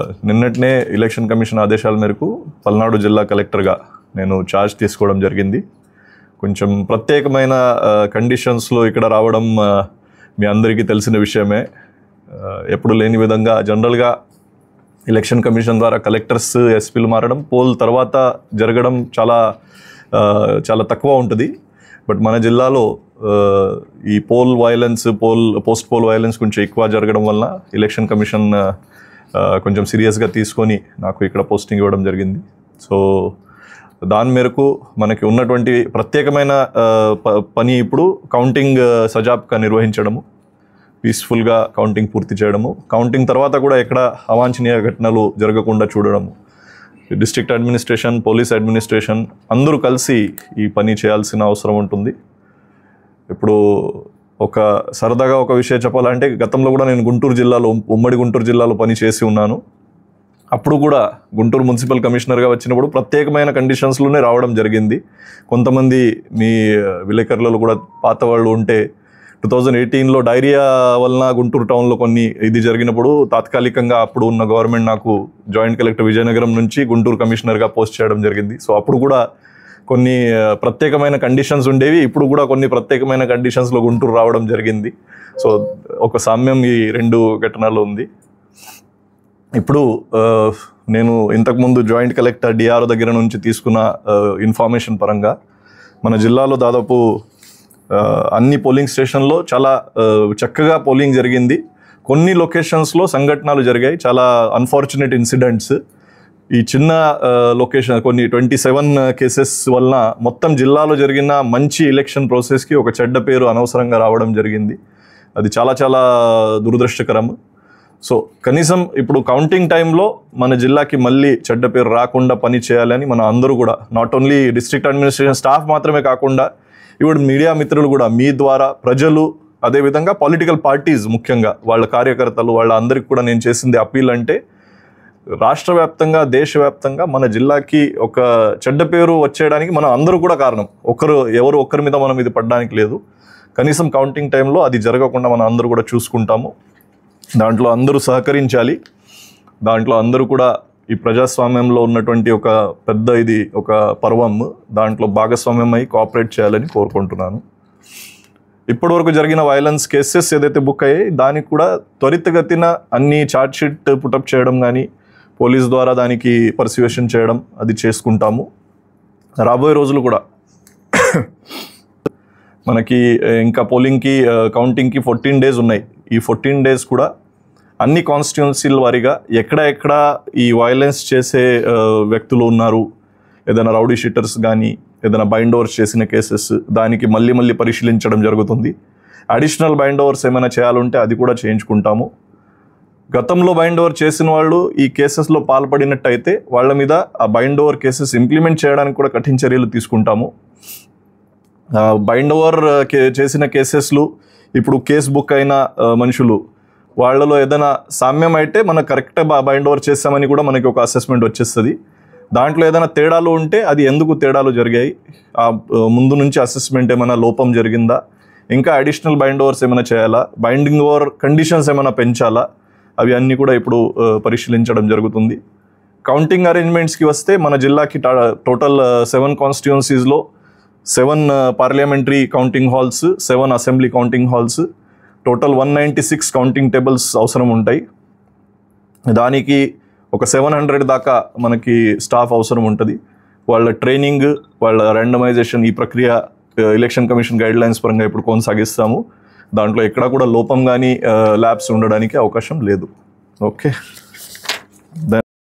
నిన్నటినే election commission ఆదేశాల మేరకు పల్నాడు జిల్లా కలెక్టర్గా నేను ఛార్జ్ తీసుకోవడం జరిగింది. కొంచెం ప్రత్యేకమైన కండిషన్స్లో ఇక్కడ రావడం మీ అందరికీ తెలిసిన విషయమే. ఎప్పుడు లేని విధంగా జనరల్గా ఎలక్షన్ కమిషన్ ద్వారా కలెక్టర్స్ ఎస్పీలు మారడం పోల్ తర్వాత జరగడం చాలా తక్కువ ఉంటుంది. బట్ మన జిల్లాలో ఈ pole violence post poll violence కొంచెం ఎక్కువ జరగడం వల్ల ఎలక్షన్ కమిషన్ కొంచెం సీరియస్గా తీసుకొని నాకు ఇక్కడ పోస్టింగ్ ఇవ్వడం జరిగింది. సో దాని మేరకు మనకి ఉన్నటువంటి ప్రత్యేకమైన పని ఇప్పుడు కౌంటింగ్ సజాబ్గా నిర్వహించడము, పీస్ఫుల్గా కౌంటింగ్ పూర్తి చేయడము, కౌంటింగ్ తర్వాత కూడా ఎక్కడ అవాంఛనీయ ఘటనలు జరగకుండా చూడడము. డిస్ట్రిక్ట్ అడ్మినిస్ట్రేషన్, పోలీస్ అడ్మినిస్ట్రేషన్ అందరూ కలిసి ఈ పని చేయాల్సిన అవసరం ఉంటుంది. ఇప్పుడు సరదాగా ఒక విషయం చెప్పాలంటే, గతంలో కూడా నేను ఉమ్మడి గుంటూరు జిల్లాలో పని చేసి ఉన్నాను. అప్పుడు కూడా గుంటూరు మున్సిపల్ కమిషనర్గా వచ్చినప్పుడు ప్రత్యేకమైన కండిషన్స్లోనే రావడం జరిగింది. కొంతమంది మీ విలేకరులలో కూడా పాత వాళ్ళు ఉంటే 2018లో డైరియా వలన గుంటూరు టౌన్లో ఇది జరిగినప్పుడు తాత్కాలికంగా అప్పుడు ఉన్న గవర్నమెంట్ నాకు జాయింట్ కలెక్టర్ విజయనగరం నుంచి గుంటూరు కమిషనర్గా పోస్ట్ చేయడం జరిగింది. సో అప్పుడు కూడా కొన్ని ప్రత్యేకమైన కండిషన్స్ ఉండేవి. ఇప్పుడు కూడా కొన్ని ప్రత్యేకమైన కండిషన్స్లో గుంటూరు రావడం జరిగింది. సో ఒక సామ్యం ఈ రెండు ఘటనలో ఉంది. ఇప్పుడు నేను ఇంతకుముందు జాయింట్ కలెక్టర్ డిఆర్ఓ దగ్గర నుంచి తీసుకున్న ఇన్ఫర్మేషన్ పరంగా మన జిల్లాలో దాదాపు అన్ని పోలింగ్ స్టేషన్లో చాలా చక్కగా పోలింగ్ జరిగింది. కొన్ని లొకేషన్స్లో సంఘటనలు జరిగాయి, చాలా అన్ఫార్చునేట్ ఇన్సిడెంట్స్. ఈ చిన్న లొకేషన్ కొన్ని 27 కేసెస్ వలన మొత్తం జిల్లాలో జరిగిన మంచి ఎలక్షన్ ప్రాసెస్కి ఒక చెడ్డ పేరు అనవసరంగా రావడం జరిగింది. అది చాలా దురదృష్టకరం. సో కనీసం ఇప్పుడు కౌంటింగ్ టైంలో మన జిల్లాకి మళ్ళీ చెడ్డ పేరు రాకుండా పని చేయాలని మన అందరూ కూడా, not only district administration staff మాత్రమే కాకుండా ఇప్పుడు మీడియా మిత్రులు కూడా మీ ద్వారా ప్రజలు, అదేవిధంగా పొలిటికల్ పార్టీస్ ముఖ్యంగా వాళ్ళ కార్యకర్తలు వాళ్ళ అందరికి కూడా నేను చేసింది అప్పీల్ అంటే, రాష్ట్ర వ్యాప్తంగా దేశవ్యాప్తంగా మన జిల్లాకి ఒక చెడ్డ పేరు వచ్చేయడానికి మనం అందరూ కూడా కారణం. ఎవరు ఒక్కరి మీద మనం ఇది పడడానికి లేదు. కనీసం కౌంటింగ్ టైంలో అది జరగకుండా మనం అందరూ కూడా చూసుకుంటాము. దాంట్లో అందరూ సహకరించాలి. దాంట్లో అందరూ కూడా ఈ ప్రజాస్వామ్యంలో ఉన్నటువంటి ఒక పర్వం, దాంట్లో భాగస్వామ్యం అయి కోఆపరేట్ చేయాలని కోరుకుంటున్నాను. ఇప్పటివరకు జరిగిన వైలెన్స్ కేసెస్ ఏదైతే బుక్ అయ్యాయి దానికి కూడా త్వరితగతిన అన్ని ఛార్జ్షీట్ పుటప్ చేయడం కానీ, పోలీస్ ద్వారా దానికి పర్సివేషన్ చేయడం అది చేసుకుంటాము. రాబోయే రోజులు కూడా మనకి ఇంకా కౌంటింగ్కి 14 డేస్ ఉన్నాయి. ఈ 14 డేస్ కూడా అన్ని కాన్స్టిట్యున్సీల వారీగా ఎక్కడ ఈ వైలెన్స్ చేసే వ్యక్తులు ఉన్నారు, ఏదైనా రౌడీ షీటర్స్ కానీ ఏదైనా బైండ్ ఓవర్స్ చేసిన కేసెస్, దానికి మళ్ళీ పరిశీలించడం జరుగుతుంది. అడిషనల్ బైండ్ ఓవర్స్ ఏమైనా చేయాలంటే అది కూడా చేయించుకుంటాము. గతంలో బైండ్ ఓవర్ చేసిన వాళ్ళు ఈ కేసెస్లో పాల్పడినట్టయితే వాళ్ళ మీద ఆ బైండ్ ఓవర్ కేసెస్ ఇంప్లిమెంట్ చేయడానికి కూడా కఠిన చర్యలు తీసుకుంటాము. బైండ్ ఓవర్ చేసిన కేసెస్లు ఇప్పుడు కేసు బుక్ అయిన మనుషులు వాళ్ళలో ఏదైనా సామ్యం అయితే మనం కరెక్ట్గా బైండ్ ఓవర్ చేస్తామని కూడా మనకి ఒక అసెస్మెంట్ వచ్చేస్తుంది. దాంట్లో ఏదైనా తేడాలు ఉంటే అది ఎందుకు తేడాలు జరిగాయి, ఆ ముందు నుంచి అసెస్మెంట్ ఏమైనా లోపం జరిగిందా, ఇంకా అడిషనల్ బైండ్ ఓవర్స్ ఏమైనా చేయాలా, బైండింగ్ ఓవర్ కండిషన్స్ ఏమైనా పెంచాలా, అవి అన్నీ కూడా ఇప్పుడు పరిశీలించడం జరుగుతుంది. కౌంటింగ్ అరేంజ్మెంట్స్కి వస్తే మన జిల్లాకి total 7 కాన్స్టిట్యున్సీస్లో 7 parliamentary counting halls, 7 assembly counting halls, total 196 counting tables అవసరం ఉంటాయి. దానికి ఒక 700 దాకా మనకి స్టాఫ్ అవసరం ఉంటుంది. వాళ్ళ ట్రైనింగ్, వాళ్ళ ర్యాండమైజేషన్, ఈ ప్రక్రియ ఎలక్షన్ కమిషన్ గైడ్లైన్స్ పరంగా ఇప్పుడు కొనసాగిస్తాము. దాంట్లో ఎక్కడ కూడా లోపం కానీ ల్యాబ్స్ ఉండడానికి అవకాశం లేదు. ఓకే.